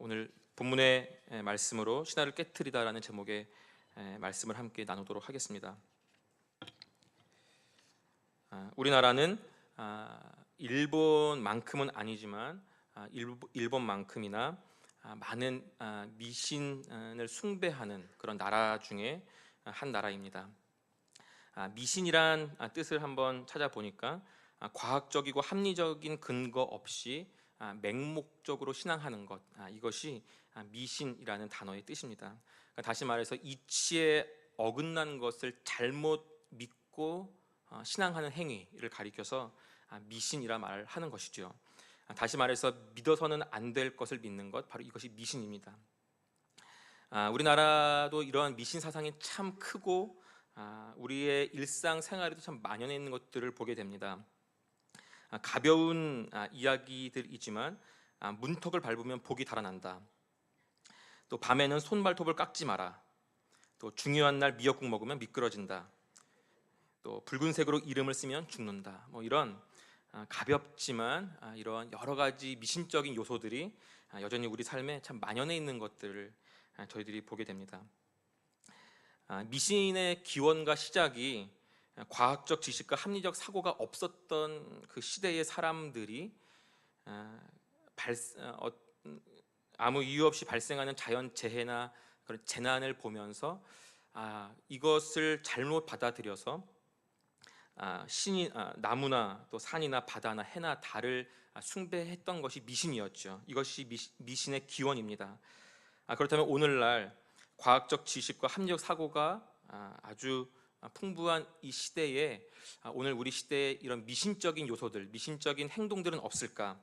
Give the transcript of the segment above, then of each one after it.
오늘 본문의 말씀으로 신화를 깨트리다라는 제목의 말씀을 함께 나누도록 하겠습니다. 우리나라는 일본만큼은 아니지만 일본만큼이나 많은 미신을 숭배하는 그런 나라 중에 한 나라입니다. 미신이란 뜻을 한번 찾아보니까 과학적이고 합리적인 근거 없이 맹목적으로 신앙하는 것, 이것이 미신이라는 단어의 뜻입니다. 그러니까 다시 말해서 이치에 어긋난 것을 잘못 믿고 신앙하는 행위를 가리켜서 미신이라 말을 하는 것이죠. 다시 말해서 믿어서는 안 될 것을 믿는 것, 바로 이것이 미신입니다. 우리나라도 이러한 미신 사상이 참 크고 우리의 일상생활에도 참 만연해 있는 것들을 보게 됩니다. 가벼운 이야기들이지만 문턱을 밟으면 복이 달아난다. 또 밤에는 손발톱을 깎지 마라. 또 중요한 날 미역국 먹으면 미끄러진다. 또 붉은색으로 이름을 쓰면 죽는다. 이런 가볍지만 이런 여러 가지 미신적인 요소들이 여전히 우리 삶에 참 만연해 있는 것들을 저희들이 보게 됩니다. 미신의 기원과 시작이 과학적 지식과 합리적 사고가 없었던 그 시대의 사람들이 아무 이유 없이 발생하는 자연 재해나 그런 재난을 보면서 이것을 잘못 받아들여서 신이 나무나 또 산이나 바다나 해나 달을 숭배했던 것이 미신이었죠. 이것이 미신의 기원입니다. 그렇다면 오늘날 과학적 지식과 합리적 사고가 아주 풍부한 이 시대에 오늘 우리 시대에 이런 미신적인 요소들, 미신적인 행동들은 없을까?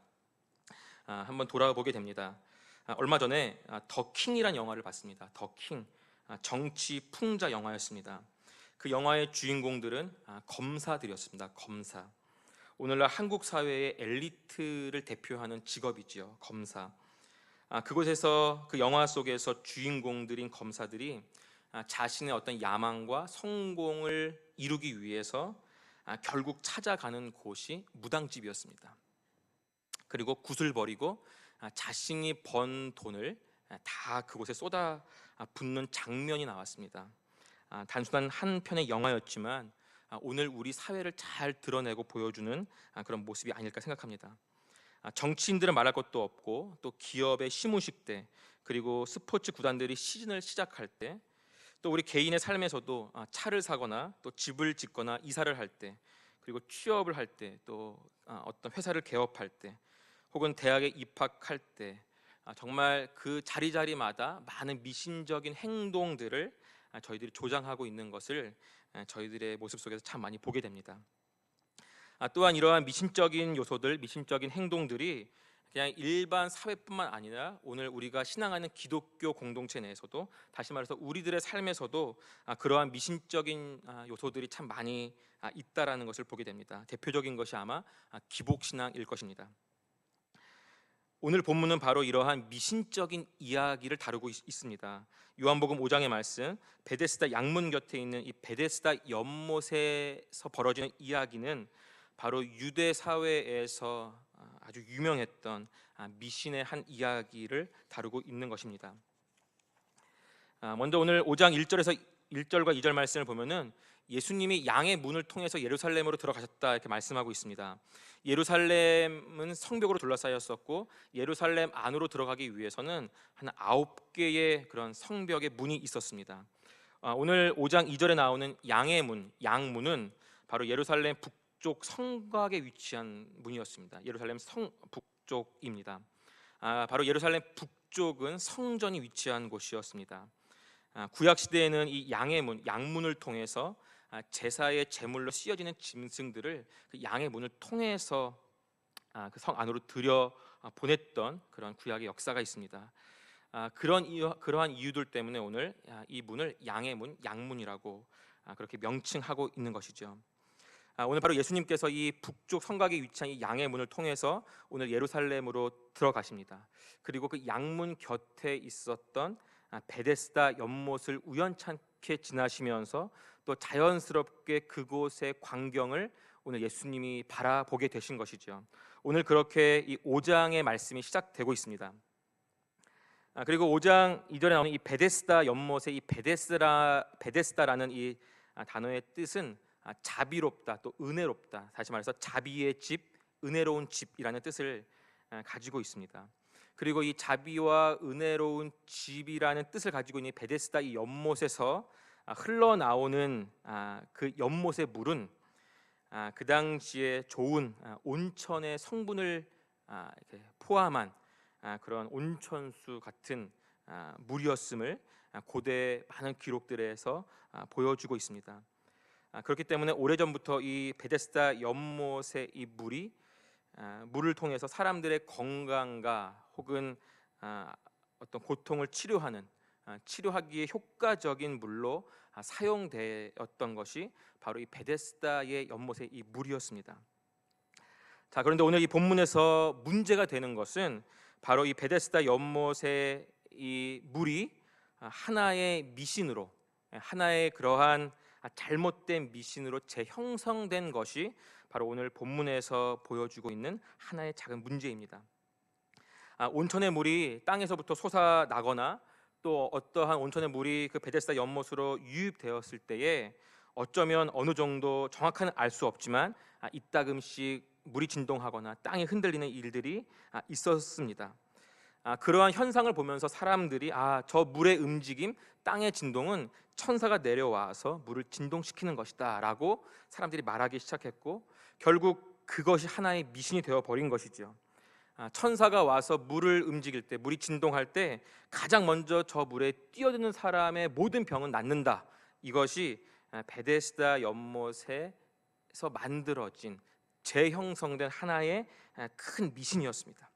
한번 돌아보게 됩니다. 얼마 전에 더 킹이란 영화를 봤습니다. 더 킹, 정치 풍자 영화였습니다. 그 영화의 주인공들은 검사들이었습니다. 검사. 오늘날 한국 사회의 엘리트를 대표하는 직업이지요. 검사. 그곳에서 그 영화 속에서 주인공들인 검사들이 자신의 어떤 야망과 성공을 이루기 위해서 결국 찾아가는 곳이 무당집이었습니다. 그리고 굿을 버리고 자신이 번 돈을 다 그곳에 쏟아 붓는 장면이 나왔습니다. 단순한 한 편의 영화였지만 오늘 우리 사회를 잘 드러내고 보여주는 그런 모습이 아닐까 생각합니다. 정치인들은 말할 것도 없고 또 기업의 시무식 때, 그리고 스포츠 구단들이 시즌을 시작할 때, 또 우리 개인의 삶에서도 차를 사거나 또 집을 짓거나 이사를 할 때, 그리고 취업을 할 때, 또 어떤 회사를 개업할 때, 혹은 대학에 입학할 때, 정말 그 자리자리마다 많은 미신적인 행동들을 저희들이 조장하고 있는 것을 저희들의 모습 속에서 참 많이 보게 됩니다. 또한 이러한 미신적인 요소들, 미신적인 행동들이 그냥 일반 사회뿐만 아니라 오늘 우리가 신앙하는 기독교 공동체 내에서도, 다시 말해서 우리들의 삶에서도 그러한 미신적인 요소들이 참 많이 있다라는 것을 보게 됩니다. 대표적인 것이 아마 기복신앙일 것입니다. 오늘 본문은 바로 이러한 미신적인 이야기를 다루고 있습니다. 요한복음 5장의 말씀, 베데스다 양문 곁에 있는 이 베데스다 연못에서 벌어지는 이야기는 바로 유대 사회에서 아주 유명했던 미신의 한 이야기를 다루고 있는 것입니다. 먼저 오늘 5장 1절과 2절 말씀을 보면은 예수님이 양의 문을 통해서 예루살렘으로 들어가셨다 이렇게 말씀하고 있습니다. 예루살렘은 성벽으로 둘러싸였었고 예루살렘 안으로 들어가기 위해서는 한 9개의 그런 성벽의 문이 있었습니다. 오늘 5장 2절에 나오는 양의 문, 양문은 바로 예루살렘 북쪽 성곽에 위치한 문이었습니다. 예루살렘 성 북쪽입니다. 바로 예루살렘 북쪽은 성전이 위치한 곳이었습니다. 구약 시대에는 이 양의 문, 양문을 통해서 제사의 제물로 씌어지는 짐승들을 그 양의 문을 통해서 그 성 안으로 들여 보냈던 그런 구약의 역사가 있습니다. 그러한 이유들 때문에 오늘 이 문을 양의 문, 양문이라고 그렇게 명칭하고 있는 것이죠. 오늘 바로 예수님께서 이 북쪽 성곽에 위치한 이 양의 문을 통해서 오늘 예루살렘으로 들어가십니다. 그리고 그 양문 곁에 있었던 베데스다 연못을 우연찮게 지나시면서 또 자연스럽게 그곳의 광경을 오늘 예수님이 바라보게 되신 것이죠. 오늘 그렇게 이 5장의 말씀이 시작되고 있습니다. 그리고 5장 2절에 나오는 이 베데스다 연못의 이 베데스다라는 이 단어의 뜻은 자비롭다, 또 은혜롭다, 다시 말해서 자비의 집, 은혜로운 집이라는 뜻을 가지고 있습니다. 그리고 이 자비와 은혜로운 집이라는 뜻을 가지고 있는 베데스다 이 연못에서 흘러나오는 그 연못의 물은 그 당시에 좋은 온천의 성분을 이렇게 포함한 그런 온천수 같은 물이었음을 고대 많은 기록들에서 보여주고 있습니다. 그렇기 때문에 오래전부터 이 베데스다 연못의 이 물이 물을 통해서 사람들의 건강과 혹은 어떤 고통을 치료하기에 효과적인 물로 사용되었던 것이 바로 이 베데스다의 연못의 이 물이었습니다. 자, 그런데 오늘 이 본문에서 문제가 되는 것은 바로 이 베데스다 연못의 이 물이 하나의 미신으로, 하나의 그러한 잘못된 미신으로 재형성된 것이 바로 오늘 본문에서 보여주고 있는 하나의 작은 문제입니다. 온천의 물이 땅에서부터 솟아나거나 또 어떠한 온천의 물이 그 베데스다 연못으로 유입되었을 때에 어쩌면 어느 정도 정확하게는 알 수 없지만 이따금씩 물이 진동하거나 땅이 흔들리는 일들이 있었습니다. 그러한 현상을 보면서 사람들이 저 물의 움직임, 땅의 진동은 천사가 내려와서 물을 진동시키는 것이다 라고 사람들이 말하기 시작했고, 결국 그것이 하나의 미신이 되어버린 것이죠. 천사가 와서 물을 움직일 때, 물이 진동할 때 가장 먼저 저 물에 뛰어드는 사람의 모든 병은 낫는다. 이것이 베데스다 연못에서 만들어진 재형성된 하나의 큰 미신이었습니다.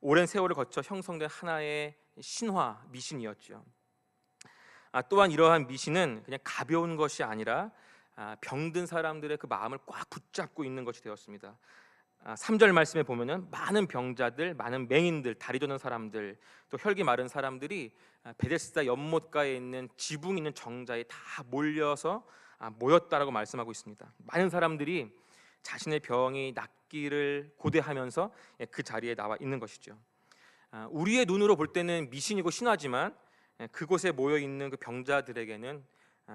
오랜 세월을 거쳐 형성된 하나의 신화 미신이었죠. 또한 이러한 미신은 그냥 가벼운 것이 아니라 병든 사람들의 그 마음을 꽉 붙잡고 있는 것이 되었습니다. 3절 말씀에 보면은 많은 병자들, 많은 맹인들, 다리 저는 사람들, 또 혈기 마른 사람들이 베데스다 연못가에 있는 지붕 있는 정자에 다 모였다라고 말씀하고 있습니다. 많은 사람들이 자신의 병이 낫기를 고대하면서 그 자리에 나와 있는 것이죠. 우리의 눈으로 볼 때는 미신이고 신화지만 그곳에 모여 있는 그 병자들에게는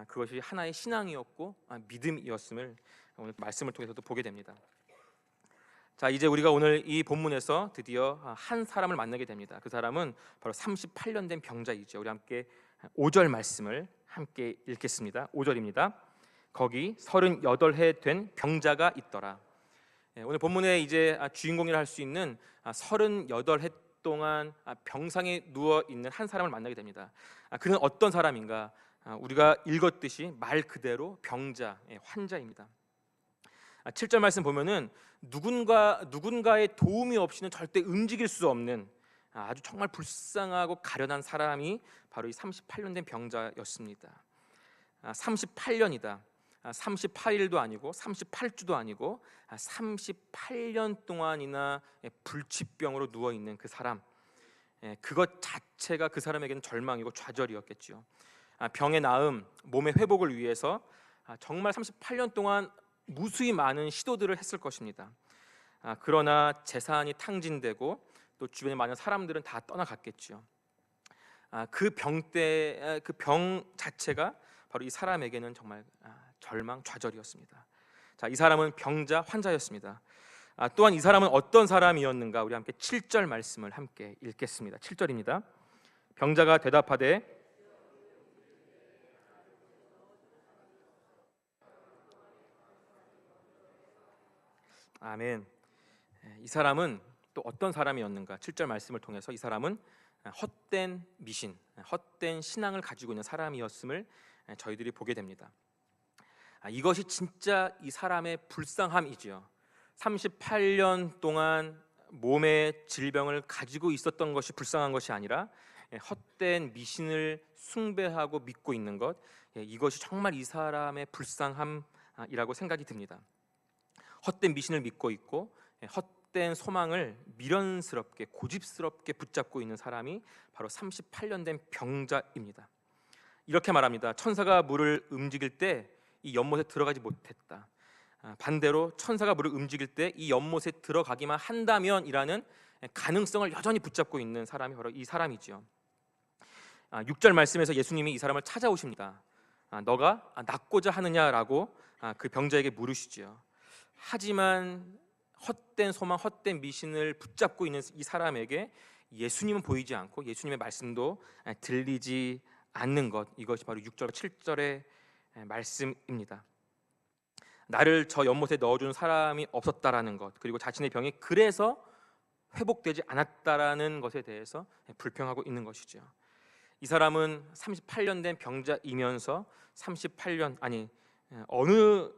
그것이 하나의 신앙이었고 믿음이었음을 오늘 말씀을 통해서도 보게 됩니다. 자, 이제 우리가 오늘 이 본문에서 드디어 한 사람을 만나게 됩니다. 그 사람은 바로 38년 된 병자이죠. 우리 함께 5절 말씀을 함께 읽겠습니다. 5절입니다. 거기 38해 된 병자가 있더라. 오늘 본문에 이제 주인공이라 할 수 있는 38해 동안 병상에 누워 있는 한 사람을 만나게 됩니다. 그는 어떤 사람인가? 우리가 읽었듯이 말 그대로 병자, 환자입니다. 7절 말씀 보면은 누군가의 도움이 없이는 절대 움직일 수 없는 아주 정말 불쌍하고 가련한 사람이 바로 이 38년 된 병자였습니다. 38년이다. 38일도 아니고 38주도 아니고 38년 동안이나 불치병으로 누워 있는 그 사람, 그것 자체가 그 사람에게는 절망이고 좌절이었겠죠. 병의 나음, 몸의 회복을 위해서 정말 38년 동안 무수히 많은 시도들을 했을 것입니다. 그러나 재산이 탕진되고 또 주변의 많은 사람들은 다 떠나갔겠죠. 그 병 자체가 바로 이 사람에게는 정말 절망, 좌절이었습니다. 자, 이 사람은 병자, 환자였습니다. 또한 이 사람은 어떤 사람이었는가? 우리 함께 7절 말씀을 함께 읽겠습니다. 7절입니다. 병자가 대답하되 아멘. 이 사람은 또 어떤 사람이었는가? 7절 말씀을 통해서 이 사람은 헛된 미신, 헛된 신앙을 가지고 있는 사람이었음을 저희들이 보게 됩니다. 이것이 진짜 이 사람의 불쌍함이지요. 38년 동안 몸의 질병을 가지고 있었던 것이 불쌍한 것이 아니라 헛된 미신을 숭배하고 믿고 있는 것, 이것이 정말 이 사람의 불쌍함이라고 생각이 듭니다. 헛된 미신을 믿고 있고 헛된 소망을 미련스럽게 고집스럽게 붙잡고 있는 사람이 바로 38년 된 병자입니다. 이렇게 말합니다. 천사가 물을 움직일 때 이 연못에 들어가지 못했다. 반대로 천사가 물을 움직일 때 이 연못에 들어가기만 한다면이라는 가능성을 여전히 붙잡고 있는 사람이 바로 이 사람이지요. 6절 말씀에서 예수님이 이 사람을 찾아오십니다. 너가 낫고자 하느냐라고 그 병자에게 물으시지요. 하지만 헛된 소망, 헛된 미신을 붙잡고 있는 이 사람에게 예수님은 보이지 않고 예수님의 말씀도 들리지 않는 것, 이것이 바로 6절과 7절의 말씀입니다. 나를 저 연못에 넣어준 사람이 없었다라는 것, 그리고 자신의 병이 그래서 회복되지 않았다라는 것에 대해서 불평하고 있는 것이죠. 이 사람은 38년 된 병자이면서 38년, 어느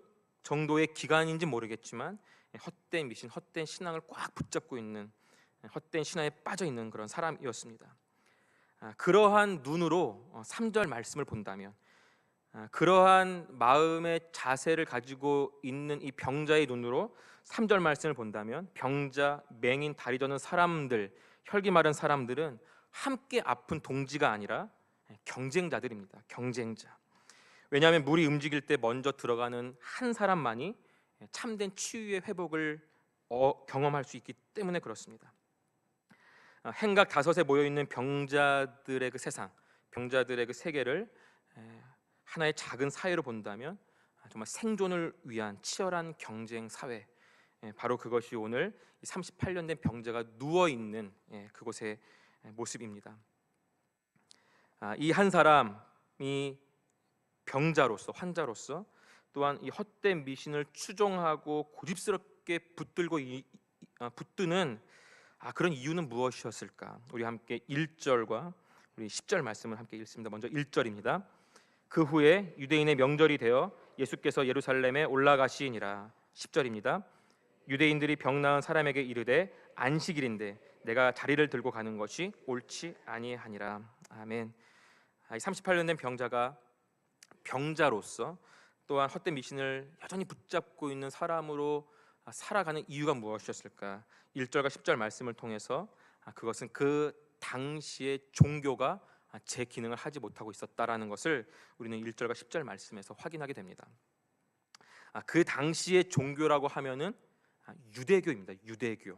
정도의 기간인지 모르겠지만 헛된 미신, 헛된 신앙을 꽉 붙잡고 있는, 헛된 신앙에 빠져 있는 그런 사람이었습니다. 그러한 눈으로 3절 말씀을 본다면, 그러한 마음의 자세를 가지고 있는 이 병자의 눈으로 3절 말씀을 본다면, 병자, 맹인, 다리 저는 사람들, 혈기 마른 사람들은 함께 아픈 동지가 아니라 경쟁자들입니다. 경쟁자. 왜냐하면 물이 움직일 때 먼저 들어가는 한 사람만이 참된 치유의 회복을 경험할 수 있기 때문에 그렇습니다. 행각 5에 모여 있는 병자들의 그 세상, 병자들의 그 세계를 하나의 작은 사회로 본다면 정말 생존을 위한 치열한 경쟁 사회, 바로 그것이 오늘 38년 된 병자가 누워 있는 그곳의 모습입니다. 이 한 사람이 병자로서, 환자로서 또한 이 헛된 미신을 추종하고 고집스럽게 붙드는 그런 이유는 무엇이었을까? 우리 함께 1절과 우리 10절 말씀을 함께 읽습니다. 먼저 1절입니다. 그 후에 유대인의 명절이 되어 예수께서 예루살렘에 올라가시니라. 10절입니다. 유대인들이 병 나은 사람에게 이르되 안식일인데 내가 자리를 들고 가는 것이 옳지 아니하니라. 아멘. 38년 된 병자가 병자로서 또한 헛된 미신을 여전히 붙잡고 있는 사람으로 살아가는 이유가 무엇이었을까? 1절과 10절 말씀을 통해서 그것은 그 당시의 종교가 제 기능을 하지 못하고 있었다라는 것을 우리는 1절과 10절 말씀에서 확인하게 됩니다. 그 당시의 종교라고 하면은 유대교입니다. 유대교.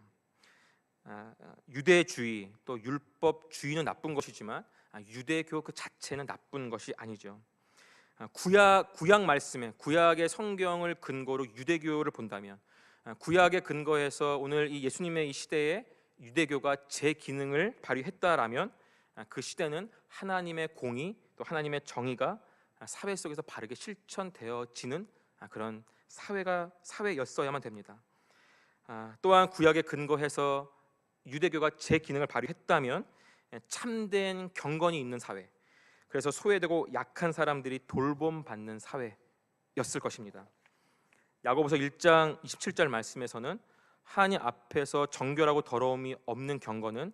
유대주의, 또 율법주의는 나쁜 것이지만 유대교 그 자체는 나쁜 것이 아니죠. 구약 말씀에, 구약의 성경을 근거로 유대교를 본다면, 구약의 근거에서 오늘 이 예수님의 이 시대에 유대교가 제 기능을 발휘했다라면 그 시대는 하나님의 공의, 또 하나님의 정의가 사회 속에서 바르게 실천되어지는 그런 사회였어야만 됩니다. 또한 구약에 근거해서 유대교가 제 기능을 발휘했다면 참된 경건이 있는 사회, 그래서 소외되고 약한 사람들이 돌봄받는 사회였을 것입니다. 야고보서 1장 27절 말씀에서는 하나님 앞에서 정결하고 더러움이 없는 경건은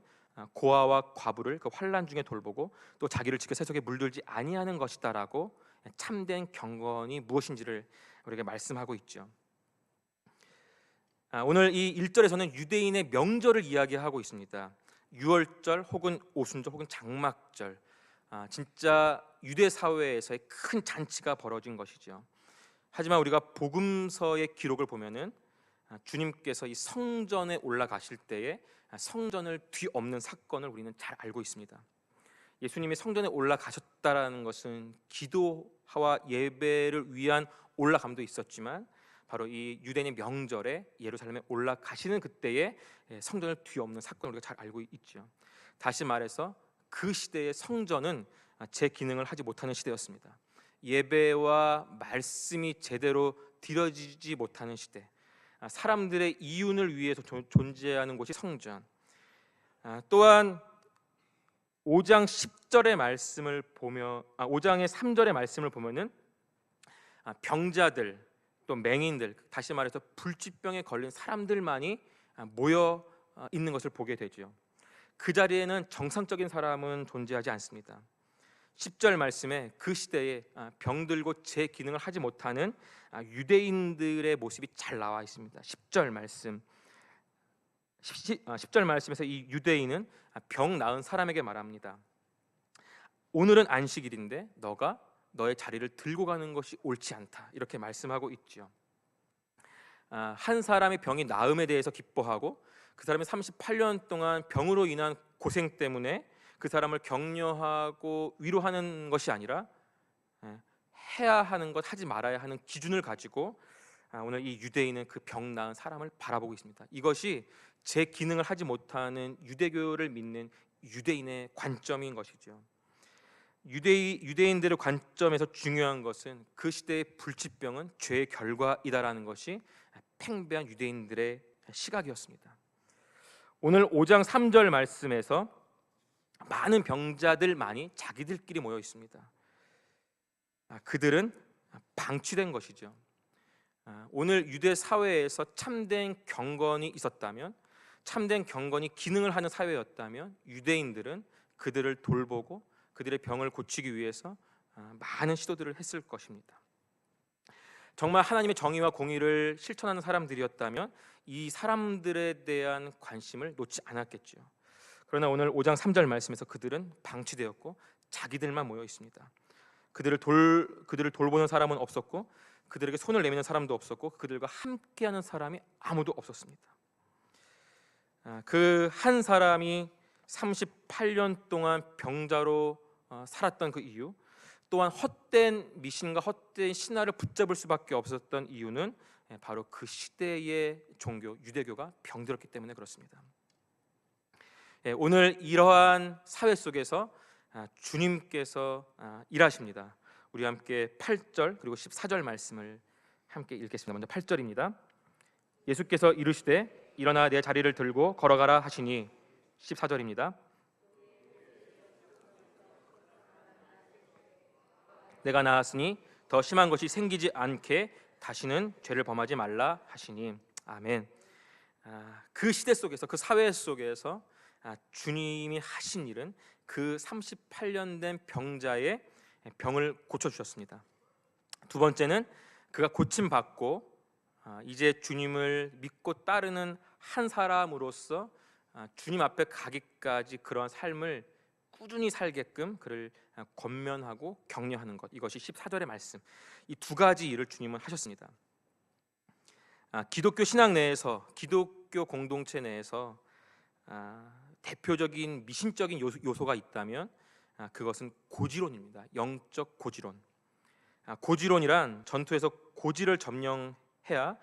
고아와 과부를 그 환난 중에 돌보고 또 자기를 지켜 세속에 물들지 아니하는 것이다라고 참된 경건이 무엇인지를 우리에게 말씀하고 있죠. 오늘 이 1절에서는 유대인의 명절을 이야기하고 있습니다. 유월절 혹은 오순절 혹은 장막절, 진짜 유대 사회에서의 큰 잔치가 벌어진 것이죠. 하지만 우리가 복음서의 기록을 보면은 주님께서 이 성전에 올라가실 때에 성전을 뒤엎는 사건을 우리는 잘 알고 있습니다. 예수님이 성전에 올라가셨다라는 것은 기도와 예배를 위한 올라감도 있었지만 바로 이 유대인의 명절에 예루살렘에 올라가시는 그때에 성전을 뒤엎는 사건을 우리가 잘 알고 있죠. 다시 말해서 그 시대의 성전은 제 기능을 하지 못하는 시대였습니다. 예배와 말씀이 제대로 드려지지 못하는 시대, 사람들의 이윤을 위해서 존재하는 곳이 성전. 또한 5장 10절의 말씀을 보며 5장의 3절의 말씀을 보면은 병자들 또 맹인들, 다시 말해서 불치병에 걸린 사람들만이 모여 있는 것을 보게 되죠. 그 자리에는 정상적인 사람은 존재하지 않습니다. 10절 말씀에 그 시대에 병들고 제 기능을 하지 못하는 유대인들의 모습이 잘 나와 있습니다. 10절 말씀, 10절 말씀에서 이 유대인은 병 나은 사람에게 말합니다. 오늘은 안식일인데 너가 너의 자리를 들고 가는 것이 옳지 않다, 이렇게 말씀하고 있죠. 한 사람의 병이 나음에 대해서 기뻐하고 그 사람이 38년 동안 병으로 인한 고생 때문에 그 사람을 격려하고 위로하는 것이 아니라 해야 하는 것, 하지 말아야 하는 기준을 가지고 오늘 이 유대인은 그 병 나은 사람을 바라보고 있습니다. 이것이 제 기능을 하지 못하는 유대교를 믿는 유대인의 관점인 것이죠. 유대인들의 관점에서 중요한 것은 그 시대의 불치병은 죄의 결과이다라는 것이 팽배한 유대인들의 시각이었습니다. 오늘 5장 3절 말씀에서 많은 병자들만이 자기들끼리 모여 있습니다. 그들은 방치된 것이죠. 오늘 유대 사회에서 참된 경건이 있었다면, 참된 경건이 기능을 하는 사회였다면 유대인들은 그들을 돌보고 그들의 병을 고치기 위해서 많은 시도들을 했을 것입니다. 정말 하나님의 정의와 공의를 실천하는 사람들이었다면 이 사람들에 대한 관심을 놓지 않았겠죠. 그러나 오늘 5장 3절 말씀에서 그들은 방치되었고 자기들만 모여 있습니다. 그들을 돌보는 사람은 없었고 그들에게 손을 내미는 사람도 없었고 그들과 함께하는 사람이 아무도 없었습니다. 그 한 사람이 38년 동안 병자로 살았던 그 이유, 또한 헛된 미신과 헛된 신화를 붙잡을 수밖에 없었던 이유는 바로 그 시대의 종교 유대교가 병들었기 때문에 그렇습니다. 오늘 이러한 사회 속에서 주님께서 일하십니다. 우리 함께 8절 그리고 14절 말씀을 함께 읽겠습니다. 먼저 8절입니다. 예수께서 이르시되 일어나 내 자리를 들고 걸어가라 하시니 14절입니다. 내가 나았으니 더 심한 것이 생기지 않게 다시는 죄를 범하지 말라 하시니 아멘. 그 시대 속에서 그 사회 속에서 주님이 하신 일은 그 38년 된 병자의 병을 고쳐주셨습니다. 두 번째는 그가 고침받고 이제 주님을 믿고 따르는 한 사람으로서 주님 앞에 가기까지 그러한 삶을 꾸준히 살게끔 그를 권면하고 격려하는 것, 이것이 14절의 말씀. 이 두 가지 일을 주님은 하셨습니다. 기독교 신앙 내에서, 기독교 공동체 내에서 대표적인 미신적인 요소가 있다면 그것은 고지론입니다. 영적 고지론. 고지론이란 전투에서 고지를 점령해야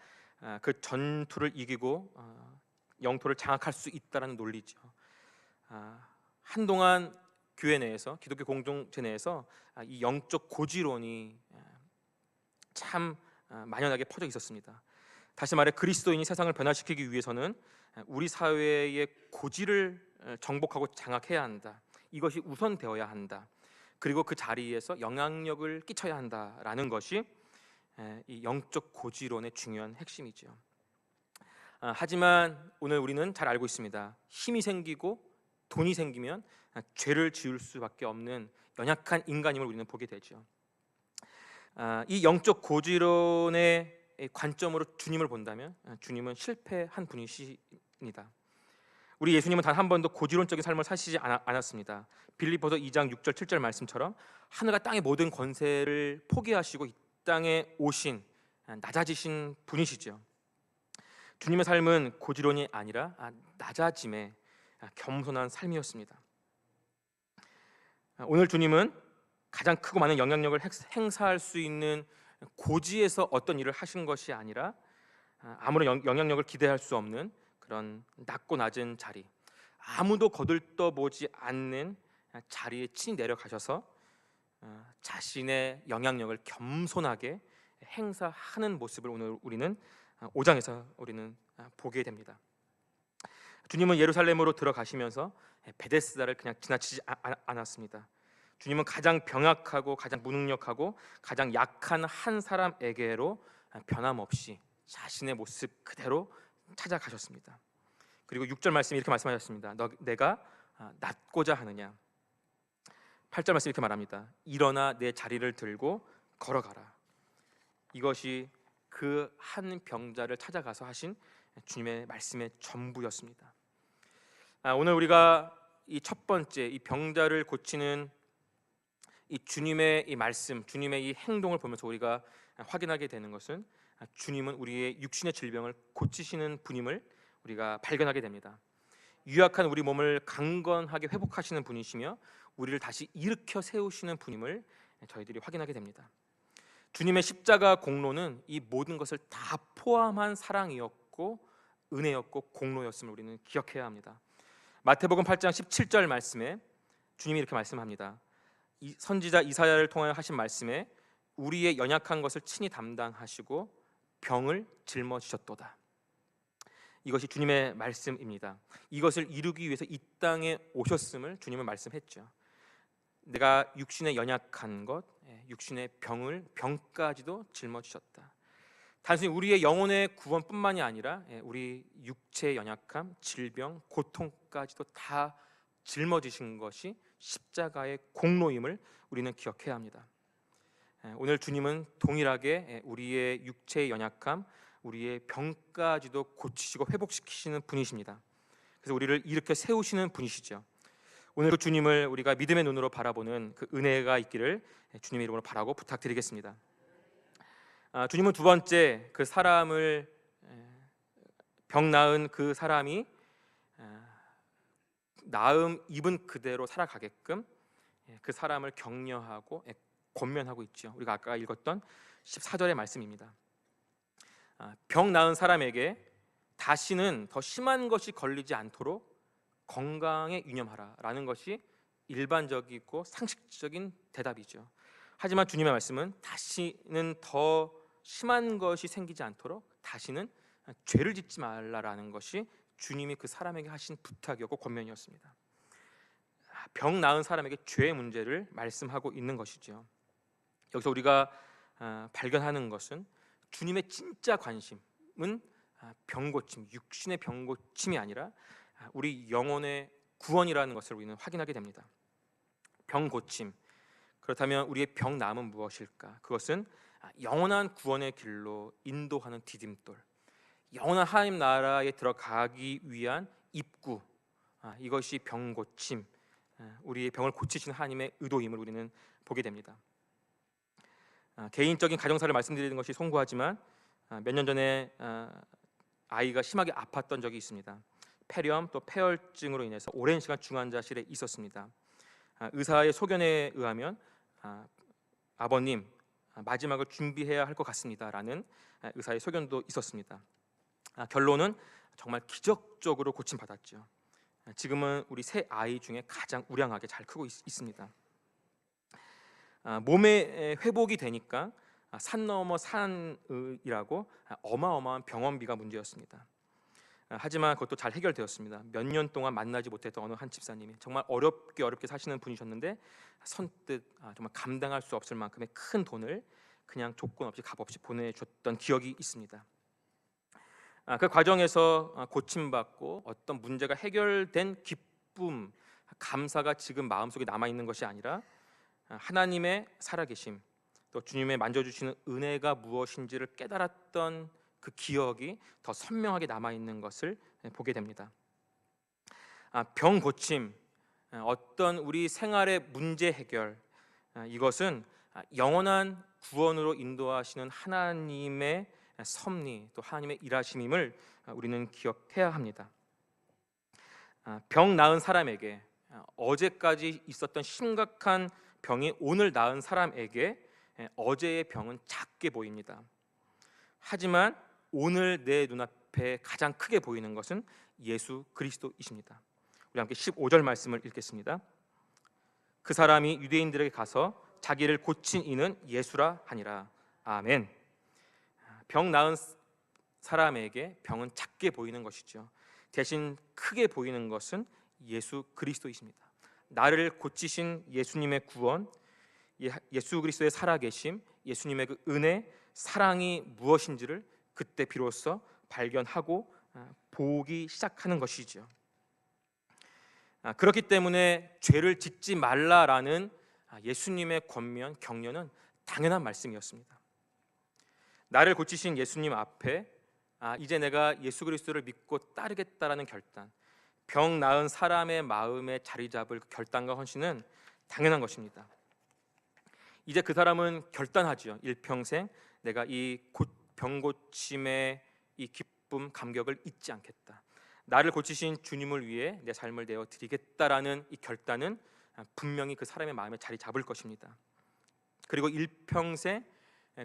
그 전투를 이기고 영토를 장악할 수 있다는 논리죠. 한동안 교회 내에서, 기독교 공동체 내에서 이 영적 고지론이 참 만연하게 퍼져 있었습니다. 다시 말해 그리스도인이 세상을 변화시키기 위해서는 우리 사회의 고지를 정복하고 장악해야 한다. 이것이 우선되어야 한다. 그리고 그 자리에서 영향력을 끼쳐야 한다라는 것이 이 영적 고지론의 중요한 핵심이죠. 하지만 오늘 우리는 잘 알고 있습니다. 힘이 생기고 돈이 생기면 죄를 지을 수밖에 없는 연약한 인간임을 우리는 보게 되죠. 이 영적 고지론의 관점으로 주님을 본다면 주님은 실패한 분이십니다. 우리 예수님은 단 한 번도 고지론적인 삶을 사시지 않았습니다. 빌립보서 2장 6절 7절 말씀처럼 하늘과 땅의 모든 권세를 포기하시고 이 땅에 오신 낮아지신 분이시죠. 주님의 삶은 고지론이 아니라 낮아짐의 겸손한 삶이었습니다. 오늘 주님은 가장 크고 많은 영향력을 행사할 수 있는 고지에서 어떤 일을 하신 것이 아니라 아무런 영향력을 기대할 수 없는 그런 낮고 낮은 자리, 아무도 거들떠보지 않는 자리에 친히 내려가셔서 자신의 영향력을 겸손하게 행사하는 모습을 오늘 우리는 5장에서 우리는 보게 됩니다. 주님은 예루살렘으로 들어가시면서 베데스다를 그냥 지나치지 않았습니다. 주님은 가장 병약하고 가장 무능력하고 가장 약한 한 사람에게로 변함없이 자신의 모습 그대로 찾아가셨습니다. 그리고 6절 말씀이 이렇게 말씀하셨습니다. 내가 낫고자 하느냐. 8절 말씀 이렇게 말합니다. 일어나 내 자리를 들고 걸어가라. 이것이 그 한 병자를 찾아가서 하신 주님의 말씀의 전부였습니다. 오늘 우리가 이 첫 번째 이 병자를 고치는 이 주님의 이 말씀, 주님의 이 행동을 보면서 우리가 확인하게 되는 것은 주님은 우리의 육신의 질병을 고치시는 분임을 우리가 발견하게 됩니다. 유약한 우리 몸을 강건하게 회복하시는 분이시며 우리를 다시 일으켜 세우시는 분임을 저희들이 확인하게 됩니다. 주님의 십자가 공로는 이 모든 것을 다 포함한 사랑이었고 은혜였고 공로였음을 우리는 기억해야 합니다. 마태복음 8장 17절 말씀에 주님이 이렇게 말씀합니다. 선지자 이사야를 통하여 하신 말씀에 우리의 연약한 것을 친히 담당하시고 병을 짊어지셨도다. 이것이 주님의 말씀입니다. 이것을 이루기 위해서 이 땅에 오셨음을 주님은 말씀했죠. 내가 육신에 연약한 것, 육신의 병까지도 짊어지셨다. 단순히 우리의 영혼의 구원뿐만이 아니라 우리 육체의 연약함, 질병, 고통까지도 다 짊어지신 것이 십자가의 공로임을 우리는 기억해야 합니다. 오늘 주님은 동일하게 우리의 육체의 연약함, 우리의 병까지도 고치시고 회복시키시는 분이십니다. 그래서 우리를 일으켜 세우시는 분이시죠. 오늘 그 주님을 우리가 믿음의 눈으로 바라보는 그 은혜가 있기를 주님의 이름으로 바라고 부탁드리겠습니다. 주님은 두 번째 그 사람을 병 나은 그 사람이 나음 입은 그대로 살아가게끔 그 사람을 격려하고 권면하고 있죠. 우리가 아까 읽었던 14절의 말씀입니다. 병 나은 사람에게 다시는 더 심한 것이 걸리지 않도록 건강에 유념하라라는 것이 일반적이고 상식적인 대답이죠. 하지만 주님의 말씀은 다시는 더 심한 것이 생기지 않도록 다시는 죄를 짓지 말라라는 것이 주님이 그 사람에게 하신 부탁이었고 권면이었습니다. 병 나은 사람에게 죄의 문제를 말씀하고 있는 것이죠. 여기서 우리가 발견하는 것은 주님의 진짜 관심은 병고침, 육신의 병고침이 아니라 우리 영혼의 구원이라는 것을 우리는 확인하게 됩니다. 병고침, 그렇다면 우리의 병 나음은 무엇일까? 그것은 영원한 구원의 길로 인도하는 디딤돌, 영원한 하나님 나라에 들어가기 위한 입구, 이것이 병고침, 우리의 병을 고치시는 하나님의 의도임을 우리는 보게 됩니다. 개인적인 가정사를 말씀드리는 것이 송구하지만 몇 년 전에 아이가 심하게 아팠던 적이 있습니다. 폐렴 또 폐혈증으로 인해서 오랜 시간 중환자실에 있었습니다. 의사의 소견에 의하면 아버님 마지막을 준비해야 할 것 같습니다라는 의사의 소견도 있었습니다. 결론은 정말 기적적으로 고침받았죠. 지금은 우리 세 아이 중에 가장 우량하게 잘 크고 있습니다. 몸의 회복이 되니까 산 넘어 산이라고 어마어마한 병원비가 문제였습니다. 하지만 그것도 잘 해결되었습니다. 몇 년 동안 만나지 못했던 어느 한 집사님이 정말 어렵게 사시는 분이셨는데 선뜻 정말 감당할 수 없을 만큼의 큰 돈을 그냥 조건 없이 값없이 보내줬던 기억이 있습니다. 그 과정에서 고침받고 어떤 문제가 해결된 기쁨, 감사가 지금 마음속에 남아있는 것이 아니라 하나님의 살아계심, 또 주님의 만져주시는 은혜가 무엇인지를 깨달았던 그 기억이 더 선명하게 남아있는 것을 보게 됩니다. 병 고침, 어떤 우리 생활의 문제 해결, 이것은 영원한 구원으로 인도하시는 하나님의 섭리, 또 하나님의 일하심임을 우리는 기억해야 합니다. 병 나은 사람에게 어제까지 있었던 심각한 병이 오늘 나은 사람에게 어제의 병은 작게 보입니다. 하지만 오늘 내 눈앞에 가장 크게 보이는 것은 예수 그리스도이십니다. 우리 함께 15절 말씀을 읽겠습니다. 그 사람이 유대인들에게 가서 자기를 고친 이는 예수라 하니라. 아멘. 병 나은 사람에게 병은 작게 보이는 것이죠. 대신 크게 보이는 것은 예수 그리스도이십니다. 나를 고치신 예수님의 구원, 예수 그리스도의 살아계심, 예수님의 그 은혜, 사랑이 무엇인지를 그때 비로소 발견하고 보기 시작하는 것이죠. 그렇기 때문에 죄를 짓지 말라라는 예수님의 권면, 격려는 당연한 말씀이었습니다. 나를 고치신 예수님 앞에 이제 내가 예수 그리스도를 믿고 따르겠다라는 결단, 병 나은 사람의 마음에 자리 잡을 그 결단과 헌신은 당연한 것입니다. 이제 그 사람은 결단하지요. 일평생 내가 이 병 고침의 이 기쁨, 감격을 잊지 않겠다. 나를 고치신 주님을 위해 내 삶을 내어 드리겠다라는 이 결단은 분명히 그 사람의 마음에 자리 잡을 것입니다. 그리고 일평생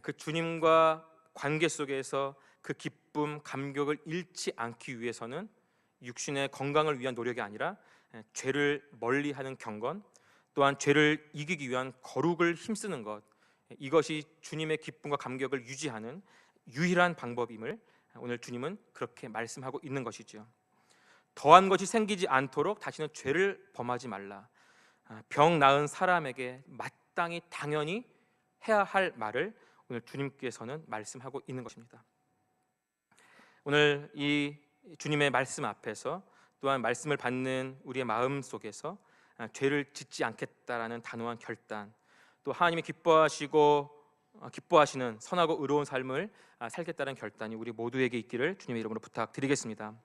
그 주님과 관계 속에서 그 기쁨, 감격을 잃지 않기 위해서는 육신의 건강을 위한 노력이 아니라 죄를 멀리하는 경건, 또한 죄를 이기기 위한 거룩을 힘쓰는 것, 이것이 주님의 기쁨과 감격을 유지하는 유일한 방법임을 오늘 주님은 그렇게 말씀하고 있는 것이죠. 더한 것이 생기지 않도록 다시는 죄를 범하지 말라. 병 나은 사람에게 마땅히 당연히 해야 할 말을 오늘 주님께서는 말씀하고 있는 것입니다. 오늘 이 주님의 말씀 앞에서 또한 말씀을 받는 우리의 마음 속에서 죄를 짓지 않겠다라는 단호한 결단, 또 하나님이 기뻐하시는 선하고 의로운 삶을 살겠다는 결단이 우리 모두에게 있기를 주님의 이름으로 부탁드리겠습니다.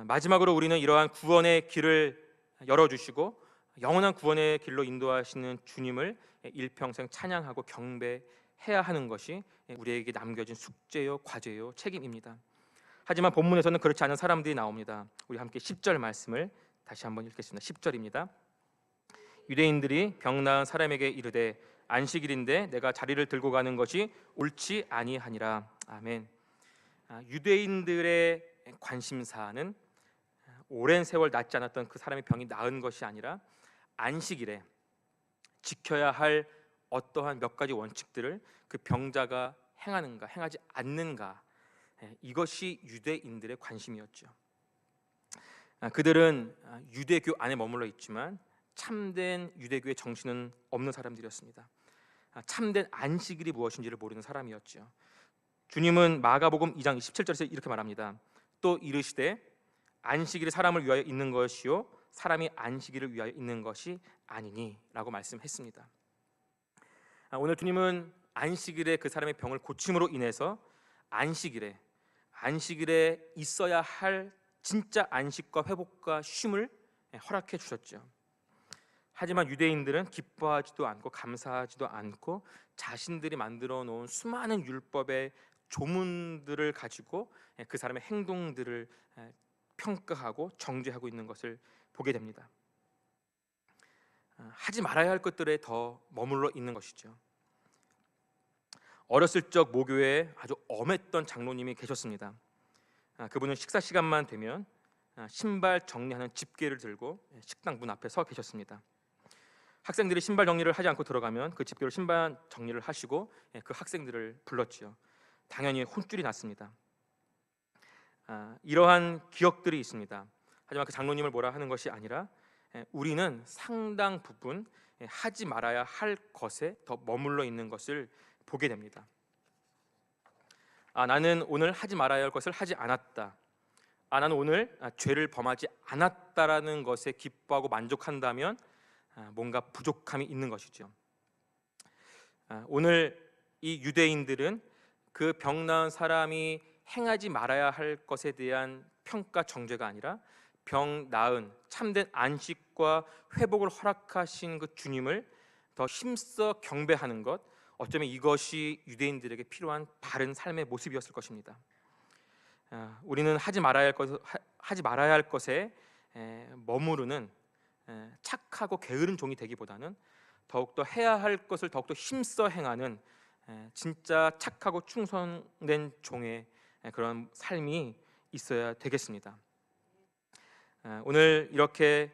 마지막으로 우리는 이러한 구원의 길을 열어주시고 영원한 구원의 길로 인도하시는 주님을 일평생 찬양하고 경배해야 하는 것이 우리에게 남겨진 숙제요, 과제요, 책임입니다. 하지만 본문에서는 그렇지 않은 사람들이 나옵니다. 우리 함께 10절 말씀을 다시 한번 읽겠습니다. 10절입니다. 유대인들이 병 나은 사람에게 이르되 안식일인데 내가 자리를 들고 가는 것이 옳지 아니하니라. 아멘. 유대인들의 관심사는 오랜 세월 낫지 않았던 그 사람의 병이 나은 것이 아니라 안식일에 지켜야 할 어떠한 몇 가지 원칙들을 그 병자가 행하는가 행하지 않는가, 이것이 유대인들의 관심이었죠. 그들은 유대교 안에 머물러 있지만 참된 유대교의 정신은 없는 사람들이었습니다. 참된 안식일이 무엇인지를 모르는 사람이었죠. 주님은 마가복음 2장 27절에서 이렇게 말합니다. 또 이르시되 안식일이 사람을 위하여 있는 것이요 사람이 안식일을 위하여 있는 것이 아니니 라고 말씀했습니다. 오늘 주님은 안식일에 그 사람의 병을 고침으로 인해서 안식일에 있어야 할 진짜 안식과 회복과 쉼을 허락해 주셨죠. 하지만 유대인들은 기뻐하지도 않고 감사하지도 않고 자신들이 만들어 놓은 수많은 율법의 조문들을 가지고 그 사람의 행동들을 평가하고 정죄하고 있는 것을 보게 됩니다. 하지 말아야 할 것들에 더 머물러 있는 것이죠. 어렸을 적 모교에 아주 엄했던 장로님이 계셨습니다. 그분은 식사 시간만 되면 신발 정리하는 집게를 들고 식당 문 앞에 서 계셨습니다. 학생들이 신발 정리를 하지 않고 들어가면 그 집게로 신발 정리를 하시고 그 학생들을 불렀지요. 당연히 혼쭐이 났습니다. 이러한 기억들이 있습니다. 하지만 그 장로님을 뭐라 하는 것이 아니라 우리는 상당 부분 하지 말아야 할 것에 더 머물러 있는 것을 보게 됩니다. 나는 오늘 하지 말아야 할 것을 하지 않았다. 나는 오늘 죄를 범하지 않았다라는 것에 기뻐하고 만족한다면 뭔가 부족함이 있는 것이죠. 오늘 이 유대인들은 그 병 나은 사람이 행하지 말아야 할 것에 대한 평가 정죄가 아니라 병 나은 참된 안식과 회복을 허락하신 그 주님을 더 힘써 경배하는 것, 어쩌면 이것이 유대인들에게 필요한 바른 삶의 모습이었을 것입니다. 우리는 하지 말아야 할 것에 머무르는 착하고 게으른 종이 되기보다는 더욱더 해야 할 것을 더욱더 힘써 행하는 진짜 착하고 충성된 종의 그런 삶이 있어야 되겠습니다. 오늘 이렇게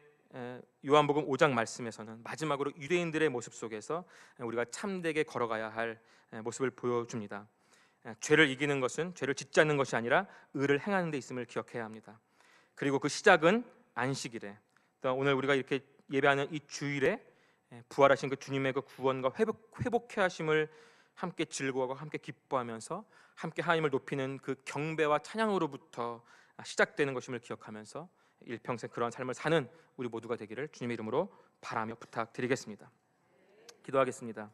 요한복음 5장 말씀에서는 마지막으로 유대인들의 모습 속에서 우리가 참되게 걸어가야 할 모습을 보여줍니다. 죄를 이기는 것은 죄를 짓지 않는 것이 아니라 의를 행하는 데 있음을 기억해야 합니다. 그리고 그 시작은 안식일에, 또 오늘 우리가 이렇게 예배하는 이 주일에 부활하신 그 주님의 그 구원과 회복해 하심을 함께 즐거워하고 함께 기뻐하면서 함께 하나님을 높이는 그 경배와 찬양으로부터 시작되는 것임을 기억하면서 일평생 그러한 삶을 사는 우리 모두가 되기를 주님의 이름으로 바라며 부탁드리겠습니다. 기도하겠습니다.